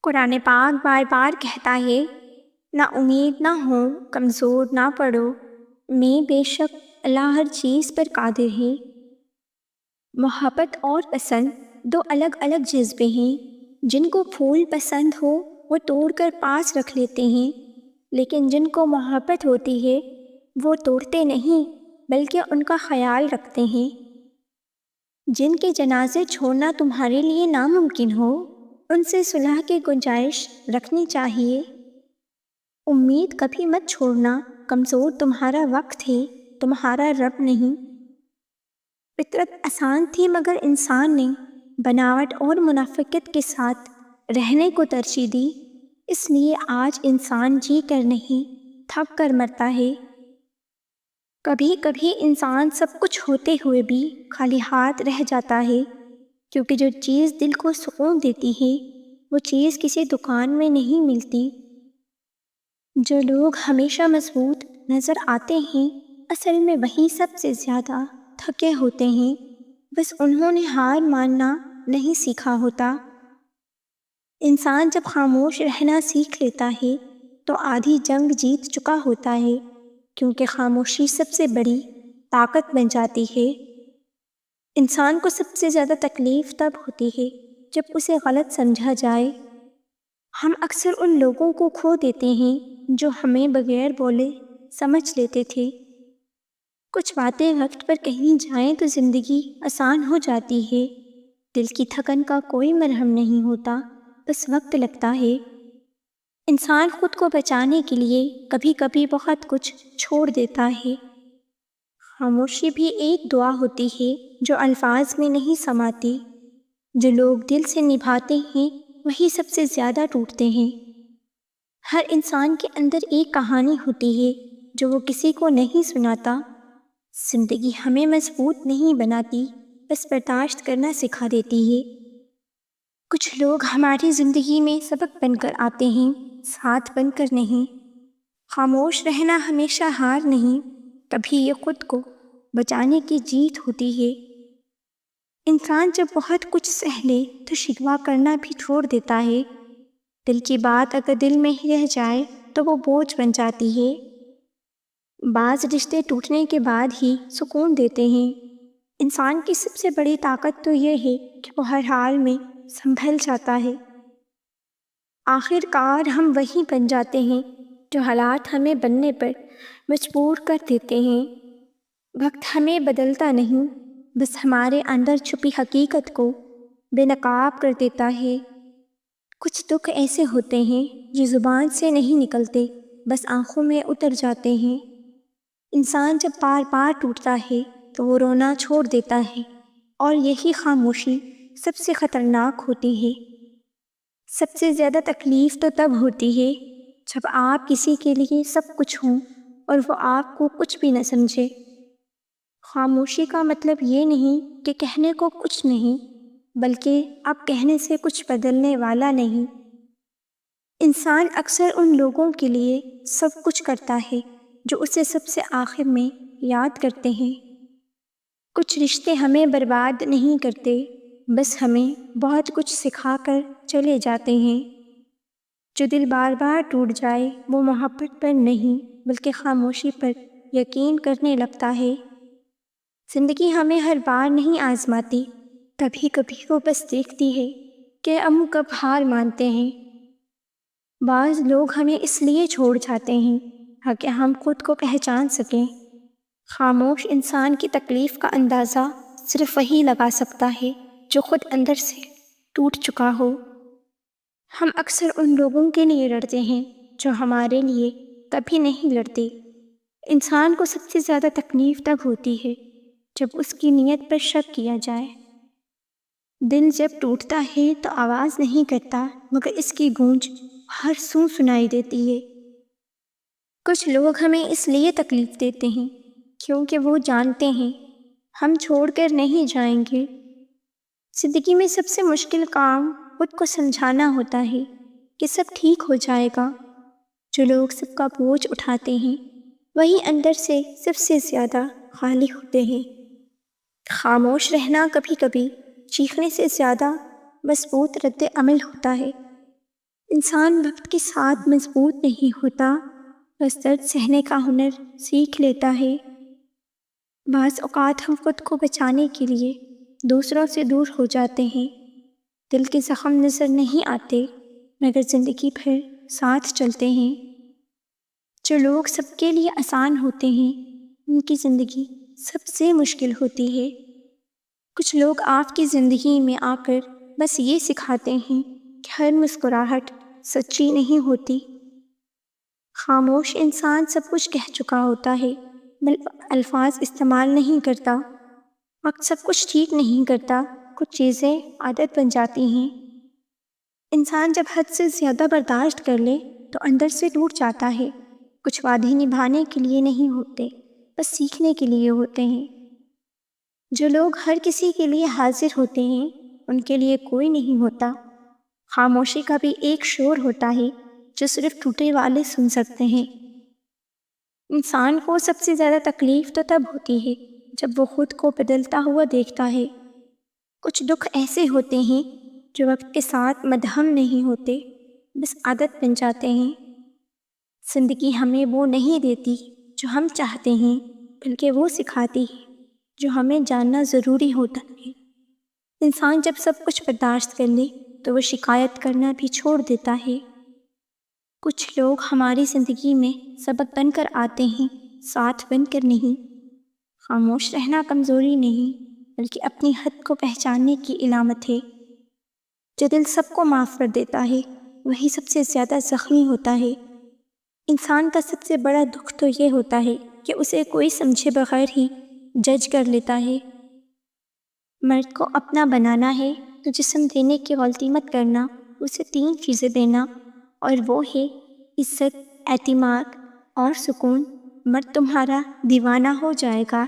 قرآن پاک بار بار کہتا ہے، نہ امید نہ ہو، کمزور نہ پڑو، میں بے شک اللہ ہر چیز پر قادر ہے۔ محبت اور پسند دو الگ الگ جذبے ہیں۔ جن کو پھول پسند ہو وہ توڑ کر پاس رکھ لیتے ہیں، لیکن جن کو محبت ہوتی ہے وہ توڑتے نہیں بلکہ ان کا خیال رکھتے ہیں۔ جن کے جنازے چھوڑنا تمہارے لیے ناممکن ہو ان سے صلح کی گنجائش رکھنی چاہیے۔ امید کبھی مت چھوڑنا، کمزور تمہارا وقت ہے، تمہارا رب نہیں۔ فطرت آسان تھی مگر انسان نے بناوٹ اور منافقت کے ساتھ رہنے کو ترجیح دی، اس لیے آج انسان جی کر نہیں تھک کر مرتا ہے۔ کبھی کبھی انسان سب کچھ ہوتے ہوئے بھی خالی ہاتھ رہ جاتا ہے، کیونکہ جو چیز دل کو سکون دیتی ہے وہ چیز کسی دکان میں نہیں ملتی۔ جو لوگ ہمیشہ مضبوط نظر آتے ہیں اصل میں وہی سب سے زیادہ تھکے ہوتے ہیں، بس انہوں نے ہار ماننا نہیں سیکھا ہوتا۔ انسان جب خاموش رہنا سیکھ لیتا ہے تو آدھی جنگ جیت چکا ہوتا ہے، کیونکہ خاموشی سب سے بڑی طاقت بن جاتی ہے۔ انسان کو سب سے زیادہ تکلیف تب ہوتی ہے جب اسے غلط سمجھا جائے۔ ہم اکثر ان لوگوں کو کھو دیتے ہیں جو ہمیں بغیر بولے سمجھ لیتے تھے۔ کچھ باتیں وقت پر کہیں جائیں تو زندگی آسان ہو جاتی ہے۔ دل کی تھکن کا کوئی مرہم نہیں ہوتا، بس وقت لگتا ہے۔ انسان خود کو بچانے کے لیے کبھی کبھی بہت کچھ چھوڑ دیتا ہے۔ خاموشی بھی ایک دعا ہوتی ہے جو الفاظ میں نہیں سماتی۔ جو لوگ دل سے نبھاتے ہیں وہی سب سے زیادہ ٹوٹتے ہیں۔ ہر انسان کے اندر ایک کہانی ہوتی ہے جو وہ کسی کو نہیں سناتا۔ زندگی ہمیں مضبوط نہیں بناتی، بس برداشت کرنا سکھا دیتی ہے۔ کچھ لوگ ہماری زندگی میں سبق بن کر آتے ہیں، ساتھ بن کر نہیں۔ خاموش رہنا ہمیشہ ہار نہیں، کبھی یہ خود کو بچانے کی جیت ہوتی ہے۔ انسان جب بہت کچھ سہ لے تو شکوہ کرنا بھی چھوڑ دیتا ہے۔ دل کی بات اگر دل میں ہی رہ جائے تو وہ بوجھ بن جاتی ہے۔ بعض رشتے ٹوٹنے کے بعد ہی سکون دیتے ہیں۔ انسان کی سب سے بڑی طاقت تو یہ ہے کہ وہ ہر حال میں سنبھل جاتا ہے۔ آخر کار ہم وہی بن جاتے ہیں جو حالات ہمیں بننے پر مجبور کر دیتے ہیں۔ وقت ہمیں بدلتا نہیں، بس ہمارے اندر چھپی حقیقت کو بے نقاب کر دیتا ہے۔ کچھ دکھ ایسے ہوتے ہیں جو زبان سے نہیں نکلتے، بس آنکھوں میں اتر جاتے ہیں۔ انسان جب بار بار ٹوٹتا ہے تو وہ رونا چھوڑ دیتا ہے، اور یہی خاموشی سب سے خطرناک ہوتی ہے۔ سب سے زیادہ تکلیف تو تب ہوتی ہے جب آپ کسی کے لیے سب کچھ ہوں اور وہ آپ کو کچھ بھی نہ سمجھے۔ خاموشی کا مطلب یہ نہیں کہ کہنے کو کچھ نہیں، بلکہ اب کہنے سے کچھ بدلنے والا نہیں۔ انسان اکثر ان لوگوں کے لیے سب کچھ کرتا ہے جو اسے سب سے آخر میں یاد کرتے ہیں۔ کچھ رشتے ہمیں برباد نہیں کرتے، بس ہمیں بہت کچھ سکھا کر چلے جاتے ہیں۔ جو دل بار بار ٹوٹ جائے وہ محبت پر نہیں بلکہ خاموشی پر یقین کرنے لگتا ہے۔ زندگی ہمیں ہر بار نہیں آزماتی، کبھی کبھی وہ بس دیکھتی ہے کہ ہم کب ہار مانتے ہیں۔ بعض لوگ ہمیں اس لیے چھوڑ جاتے ہیں تاکہ ہم خود کو پہچان سکیں۔ خاموش انسان کی تکلیف کا اندازہ صرف وہی لگا سکتا ہے جو خود اندر سے ٹوٹ چکا ہو۔ ہم اکثر ان لوگوں کے لیے لڑتے ہیں جو ہمارے لیے کبھی نہیں لڑتے۔ انسان کو سب سے زیادہ تکلیف تب ہوتی ہے جب اس کی نیت پر شک کیا جائے۔ دل جب ٹوٹتا ہے تو آواز نہیں کرتا، مگر اس کی گونج ہر سو سنائی دیتی ہے۔ کچھ لوگ ہمیں اس لیے تکلیف دیتے ہیں کیونکہ وہ جانتے ہیں ہم چھوڑ کر نہیں جائیں گے۔ زندگی میں سب سے مشکل کام خود کو سمجھانا ہوتا ہے کہ سب ٹھیک ہو جائے گا۔ جو لوگ سب کا بوجھ اٹھاتے ہیں وہی اندر سے سب سے زیادہ خالی ہوتے ہیں۔ خاموش رہنا کبھی کبھی چیخنے سے زیادہ مضبوط رد عمل ہوتا ہے۔ انسان وقت کے ساتھ مضبوط نہیں ہوتا، بس درد سہنے کا ہنر سیکھ لیتا ہے۔ بعض اوقات ہم خود کو بچانے کے لیے دوسروں سے دور ہو جاتے ہیں۔ دل کے زخم نظر نہیں آتے، مگر زندگی بھر ساتھ چلتے ہیں۔ جو لوگ سب کے لیے آسان ہوتے ہیں، ان کی زندگی سب سے مشکل ہوتی ہے۔ کچھ لوگ آپ کی زندگی میں آ کر بس یہ سکھاتے ہیں کہ ہر مسکراہٹ سچی نہیں ہوتی۔ خاموش انسان سب کچھ کہہ چکا ہوتا ہے، الفاظ استعمال نہیں کرتا۔ وقت سب کچھ ٹھیک نہیں کرتا، کچھ چیزیں عادت بن جاتی ہیں۔ انسان جب حد سے زیادہ برداشت کر لے تو اندر سے ٹوٹ جاتا ہے۔ کچھ وعدے نبھانے کے لیے نہیں ہوتے، بس سیکھنے کے لیے ہوتے ہیں۔ جو لوگ ہر کسی کے لیے حاضر ہوتے ہیں، ان کے لیے کوئی نہیں ہوتا۔ خاموشی کا بھی ایک شور ہوتا ہے جو صرف ٹوٹے والے سن سکتے ہیں۔ انسان کو سب سے زیادہ تکلیف تو تب ہوتی ہے جب وہ خود کو بدلتا ہوا دیکھتا ہے۔ کچھ دکھ ایسے ہوتے ہیں جو وقت کے ساتھ مدھم نہیں ہوتے، بس عادت بن جاتے ہیں۔ زندگی ہمیں وہ نہیں دیتی جو ہم چاہتے ہیں، بلکہ وہ سکھاتی ہے جو ہمیں جاننا ضروری ہوتا ہے۔ انسان جب سب کچھ برداشت کر لے تو وہ شکایت کرنا بھی چھوڑ دیتا ہے۔ کچھ لوگ ہماری زندگی میں سبق بن کر آتے ہیں، ساتھ بن کر نہیں۔ خاموش رہنا کمزوری نہیں، بلکہ اپنی حد کو پہچاننے کی علامت ہے۔ جو دل سب کو معاف کر دیتا ہے، وہی سب سے زیادہ زخمی ہوتا ہے۔ انسان کا سب سے بڑا دکھ تو یہ ہوتا ہے کہ اسے کوئی سمجھے بغیر ہی جج کر لیتا ہے۔ مرد کو اپنا بنانا ہے تو جسم دینے کی غلطی مت کرنا، اسے 3 چیزیں دینا، اور وہ ہے عزت، اعتماد اور سکون۔ مرد تمہارا دیوانہ ہو جائے گا